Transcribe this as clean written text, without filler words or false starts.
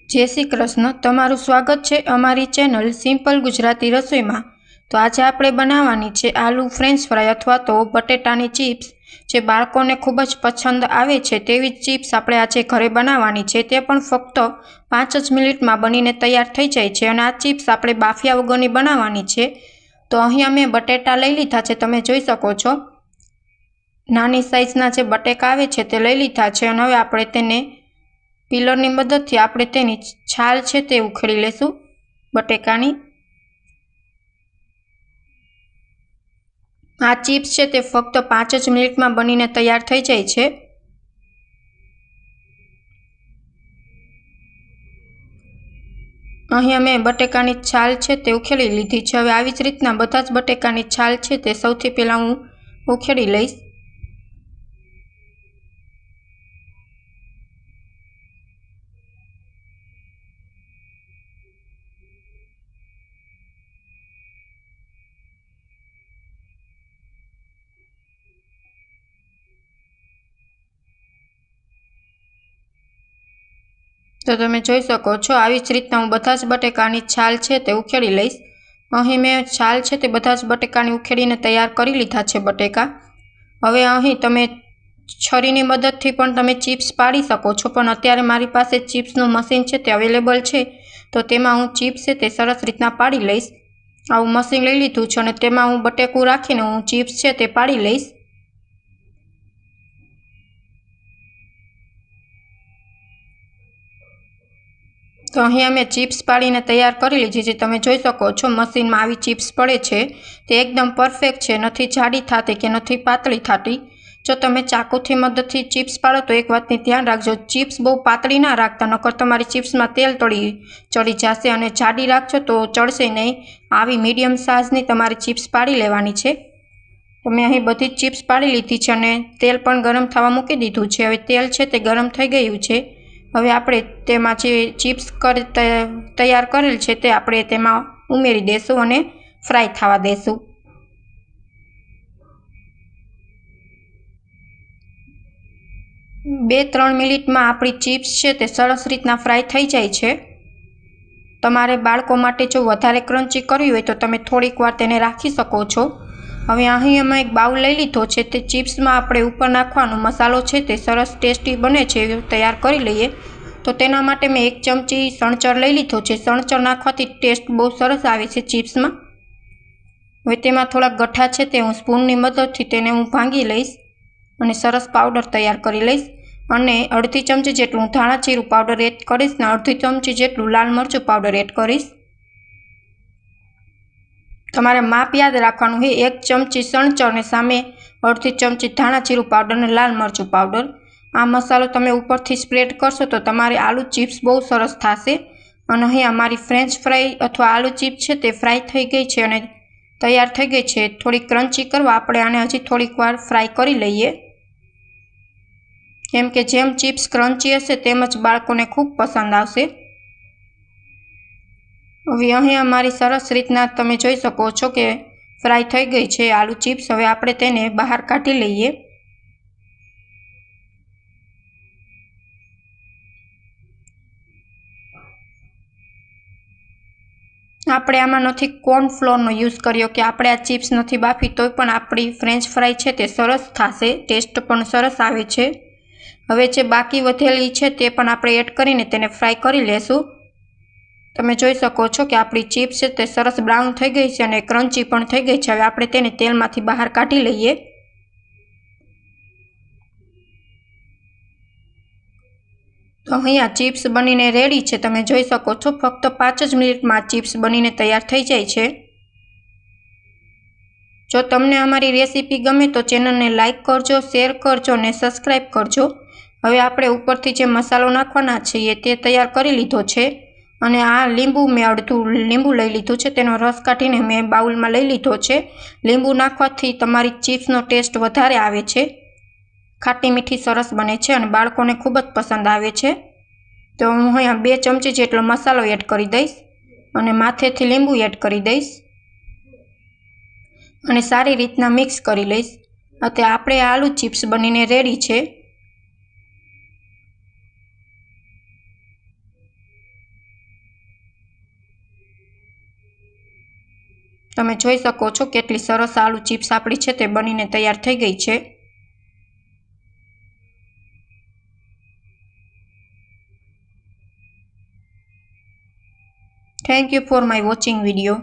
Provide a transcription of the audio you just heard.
जय श्री कृष्ण। तमारुं स्वागत छे अमारी चेनल सिम्पल गुजराती रसोई में। तो आज आपणे बनाववानी छे आलू फ्रेंच फ्राय अथवा तो बटेटानी चीप्स, जे बाळकोने खूब ज पसंद आवे छे तेवी चीप्स आपणे आजे घरे बनाववानी छे। ते पण फक्त 5 ज मिनिट में बनीने तैयार थई जाय छे अने आ चीप्स आपणे बाफिया वगरनी बनाववानी छे। तो अहीं अमे बटेटा लई लीधा छे, तमे जोई शको छो। नानी साइजना जे बटेका आवे छे ते लई लीधा छे अने हवे आपणे तेने पीलरनी मददथी आपणे तेनी छाल छे ते उखेड़ी लेशुं बटेकानी। आ चीप्स छे ते फक्त 5 ज मिनिट में बनीने तैयार थई जाय छे। अहीं अमे बटेकानी छाल छे ते उखेड़ी लीधी छे। हवे आवी ज रीतना बधा ज बटेकानी छाल छे ते सौथी पहेला हूँ उखेड़ी लईश। तो तमे जोई शको छो आवी ज रीतना हूँ बधा ज बटेकानी छाल छे ते उखेड़ी लईश। अहीं मैं छाल छे ते बधा ज बटेकानी उखेड़ीने तैयार करी लीधा छे बटेका। हवे अहीं तमे छरीनी मददथी पण तमे चीप्स पाड़ी शको छो, पण अत्यारे मारी पासे चीप्सनुं मशीन छे ते अवेलेबल छे तो तेमां हूँ चीप्स छे ते सरस रीतना पाड़ी लईश। आवुं मशीन लई लीधुं छे अने तेमां हूँ बटेकું राखीने हूँ चीप्स छे ते पाड़ी लईश। तो अहीं अमे चीप्स पाड़ीने तैयार करी लीधी छे। तमे जोई शको छो मशीन में आवी चीप्स पड़े छे ते एकदम परफेक्ट छे, नथी जाडी थाती के नथी पातળી थाती। जो तमे चाकूथी मददथी चीप्स पाड़ो तो एक वातनी ध्यान राखजो, चीप्स बहु पातળી ना राखता, नकर तमारी चीप्स में तेल चढ़ी जशे अने जाडी राखशो तो चढ़शे नहीं। आवी मीडियम साइजनी तमारी चीप्स पाड़ी लेवानी छे। तो मैं अहीं बधी चीप्स पाड़ी लीधी छे अने तेल पण गरम थवा मूकी दीधुं छे। हवे तेल छे ते गरम थई गयुं छे। हवे आपणे तेमां जे चीप्स तैयार करेल छे ते आपणे तेमां उमेरी देशुं अने फ्राय थवा देशुं। बे 3 मिनिट में आपणी चीप्स छे ते सरस रीतना फ्राय थई जाय छे। तमारे बाळको माटे जो वधारे क्रंची करवी होय तो तमे थोड़ीक वार तेने राखी शको छो। हवे अहीं अमे एक बाउल लई लीधो छे ते चीप्स में आपणे उपर नाखवानो मसालो छे ते सरस टेस्टी बने छे तैयार करी लईए। तो तेना माटे मैं 1 चमची सणचर लई लीधो छे। सणचर नाखवाथी टेस्ट बहुत सरस आवे छे चीप्स में। हवे तेमां थोड़ा गठ्ठा छे ते हूँ स्पूननी मददथी तेने हूँ भांगी लईश अने सरस पाउडर तैयार करी लईश। अने अर्धी चमची जेटलुं धाणा जीरुं पाउडर एड करीश ने अर्धी चमची जेटलुं लाल मरचुं पाउडर एड करीश। तमारे माप याद राखवानुं है, 1 चमची सणचर ने सामे अर्धी चमची धाणा जीरुं पाउडर ने लाल मरचुं पाउडर। आ मसालो तमे उपरथी स्प्रेड करशो तो तमारी आलू चीप्स बहुत सरस थशे। अने अहीं अमारी फ्रेंच फ्राय अथवा आलू चीप्स छे ते फ्राय थई गई छे अने तैयार थई गई छे। थोड़ी क्रंची करवा आपणे आने हजी थोड़ीक वार फ्राय करी लईए, केम के जेम चीप्स क्रंची हशे तेमज बाळकोने खूब पसंद आवशे। हवे अहीं अमारी सरस रीतना तमे जोई शको छो के फ्राय थई गई छे आलू चीप्स। हवे आपणे तेने बहार काढी लईए। आपणे आमां नथी कॉर्नफ्लोरनो यूज कर्यो के आपणे आ चीप्स नथी बाफी तोय पण आपणी फ्रेंच फ्राय छे ते सरस थशे, टेस्ट पण सरस आवे छे। हवे जे बाकी वधेली छे ते पण आपणे एड करीने तेने फ्राय करी लेशुं। तमे जोई शको छो के आपणी चीप्स छे ते सरस ब्राउन थई गई छे अने क्रंची पण थई गई छे। हवे आपणे तेने तेलमांथी बहार काढी लईए। तो अहीं आ चीप्स बनीने रेडी छे, तमे जोई शको छो। फक्त 5 ज मिनिट में आ चीप्स बनीने तैयार थई जाय छे। जो तमने अमारी रेसिपी गमे तो चेनल ने लाइक करजो, शेर करजो ने सब्सक्राइब करजो। हवे आपणे उपरथी जे मसालो नाखवाना छे ते तैयार करी लीधो छे अने आ લીંબુ मैं अडधું લીંબુ लई लीधुं छे, तेनो रस काढीने मैं बाउल में लई लीधो छे। લીંબુ नाखवाथी तमारी चीप्सनो टेस्ट वधारे आवे छे, खाटी मीठी सरस बने छे अने बाळकोने खूब ज पसंद आवे छे। तो हूँ अहींया 2 चमची जेटलो मसालो एड करी दईश अने माथेथी લીંબુ एड करी दईश अने सारी रीतना मिक्स करी लईश। अते आपणे आलू चीप्स बनीने रेडी छे। તમે જોઈ શકો છો કેટલી સરસ આલુ ચિપ્સ આપણી છે તે બનીને તૈયાર થઈ ગઈ છે। Thank you for my watching video.